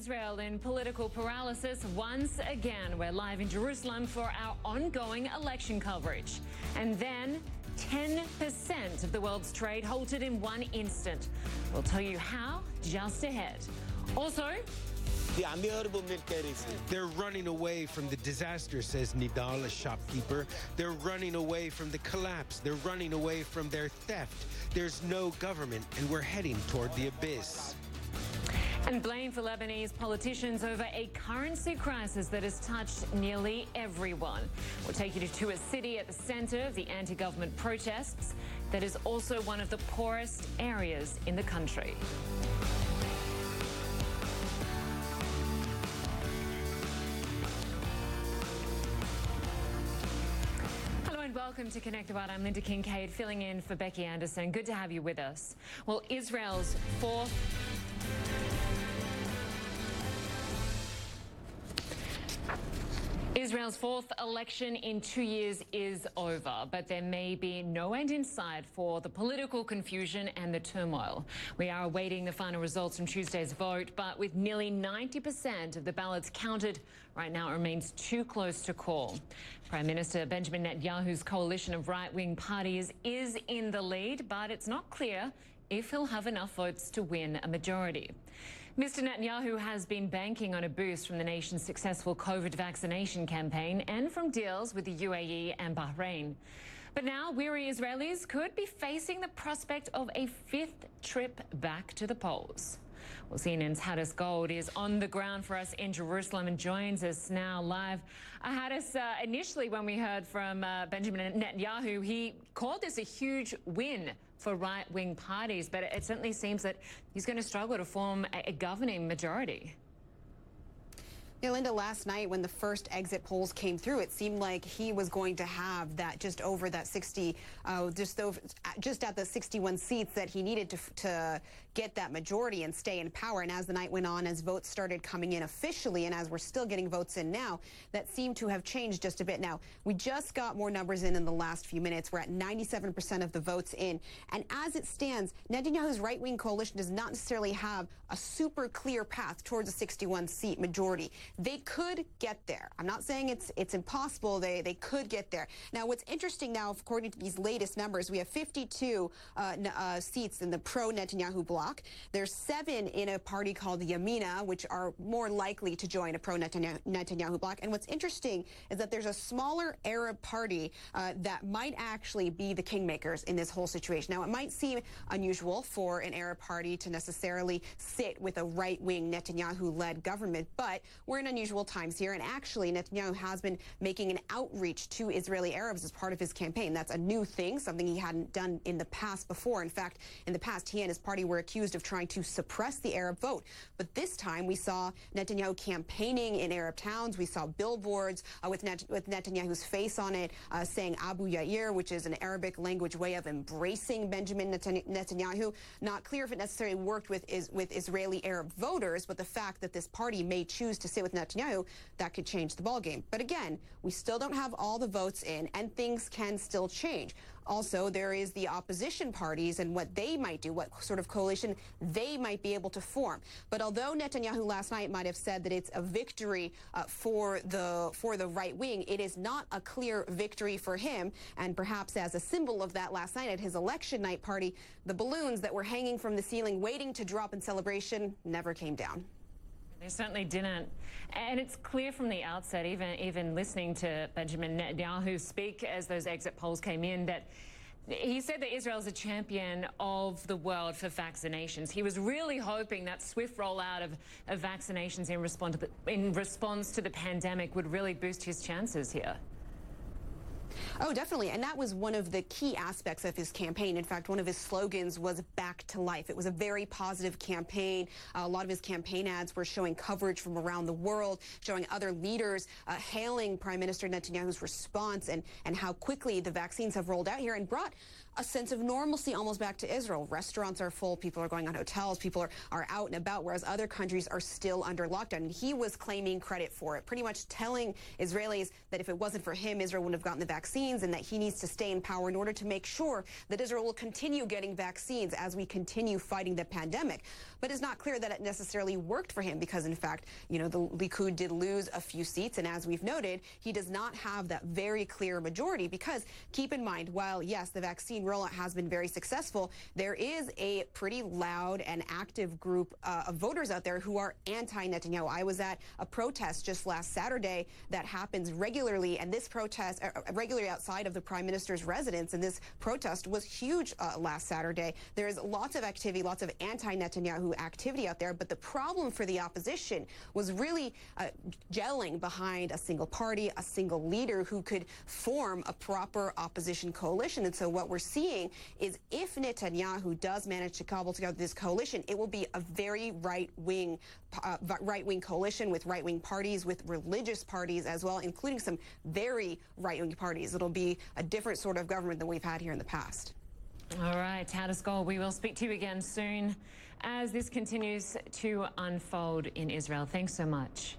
Israel in political paralysis once again. We're live in Jerusalem for our ongoing election coverage. And then 10% of the world's trade halted in one instant. We'll tell you how just ahead. Also, the unbearable milk carries. They're running away from the disaster, says Nidal, a shopkeeper. They're running away from the collapse. They're running away from their theft. There's no government, and we're heading toward the abyss. And blame for Lebanese politicians over a currency crisis that has touched nearly everyone. We'll take you to a city at the centre of the anti-government protests that is also one of the poorest areas in the country. Welcome to Connect About. I'm Lynda Kinkade, filling in for Becky Anderson. Good to have you with us. Well, Israel's fourth election in 2 years is over, but there may be no end in sight for the political confusion and the turmoil. We are awaiting the final results from Tuesday's vote, but with nearly 90% of the ballots counted, right now it remains too close to call. Prime Minister Benjamin Netanyahu's coalition of right-wing parties is in the lead, but it's not clear if he'll have enough votes to win a majority. Mr. Netanyahu has been banking on a boost from the nation's successful COVID vaccination campaign and from deals with the UAE and Bahrain. But now weary Israelis could be facing the prospect of a fifth trip back to the polls. Well, CNN's Hadas Gold is on the ground for us in Jerusalem and joins us now live. Hadas, initially when we heard from Benjamin Netanyahu, he called this a huge win for right-wing parties, but it certainly seems that he's going to struggle to form a governing majority. Yeah, Lynda, last night when the first exit polls came through, it seemed like he was going to have that just over that 60, just at the 61 seats that he needed to get that majority and stay in power. And as the night went on, as votes started coming in officially, and as we're still getting votes in now, that seemed to have changed just a bit. Now, we just got more numbers in the last few minutes. We're at 97% of the votes in. And as it stands, Netanyahu's right-wing coalition does not necessarily have a super clear path towards a 61-seat majority. They could get there. I'm not saying it's impossible. They could get there. Now, what's interesting now, according to these latest numbers, we have 52 seats in the pro-Netanyahu bloc. There's 7 in a party called the Yamina, which are more likely to join a pro-Netanyahu bloc. And what's interesting is that there's a smaller Arab party that might actually be the kingmakers in this whole situation. Now, it might seem unusual for an Arab party to necessarily sit with a right-wing Netanyahu-led government, but we're in unusual times here. And actually, Netanyahu has been making an outreach to Israeli Arabs as part of his campaign. That's a new thing, something he hadn't done in the past before. In fact, in the past, he and his party were accused of trying to suppress the Arab vote. But this time, we saw Netanyahu campaigning in Arab towns. We saw billboards with Netanyahu's face on it, saying Abu Yair, which is an Arabic language way of embracing Benjamin Netanyahu. Not clear if it necessarily worked with Israeli Arab voters, but the fact that this party may choose to sit with Netanyahu, that could change the ballgame. But again, we still don't have all the votes in, and things can still change. Also, there is the opposition parties and what they might do, what sort of coalition they might be able to form. But although Netanyahu last night might have said that it's a victory for the right wing, it is not a clear victory for him. And perhaps as a symbol of that, last night at his election night party, the balloons that were hanging from the ceiling waiting to drop in celebration never came down. They certainly didn't. And it's clear from the outset, even listening to Benjamin Netanyahu speak as those exit polls came in, that he said that Israel is a champion of the world for vaccinations. He was really hoping that swift rollout of vaccinations in response to the pandemic would really boost his chances here. Oh, definitely. And that was one of the key aspects of his campaign. In fact, one of his slogans was back to life. It was a very positive campaign. A lot of his campaign ads were showing coverage from around the world, showing other leaders hailing Prime Minister Netanyahu's response and how quickly the vaccines have rolled out here and brought a sense of normalcy almost back to Israel. Restaurants are full, people are going on hotels, people are out and about, whereas other countries are still under lockdown. And he was claiming credit for it, pretty much telling Israelis that if it wasn't for him, Israel wouldn't have gotten the vaccines, and that he needs to stay in power in order to make sure that Israel will continue getting vaccines as we continue fighting the pandemic. But it's not clear that it necessarily worked for him because, in fact, the Likud did lose a few seats. And as we've noted, he does not have that very clear majority because, keep in mind, while, yes, the vaccine rollout has been very successful, there is a pretty loud and active group of voters out there who are anti-Netanyahu. I was at a protest just last Saturday that happens regularly, and this protest regularly outside of the prime minister's residence, and this protest was huge last Saturday. There's lots of activity, lots of anti-Netanyahu activity out there, but the problem for the opposition was really gelling behind a single party, a single leader who could form a proper opposition coalition. And so what we're seeing is if Netanyahu does manage to cobble together this coalition, it will be a very right-wing coalition with right-wing parties, with religious parties as well, including some very right-wing parties. It'll be a different sort of government than we've had here in the past. All right, Hadas Gold, we will speak to you again soon as this continues to unfold in Israel. Thanks so much.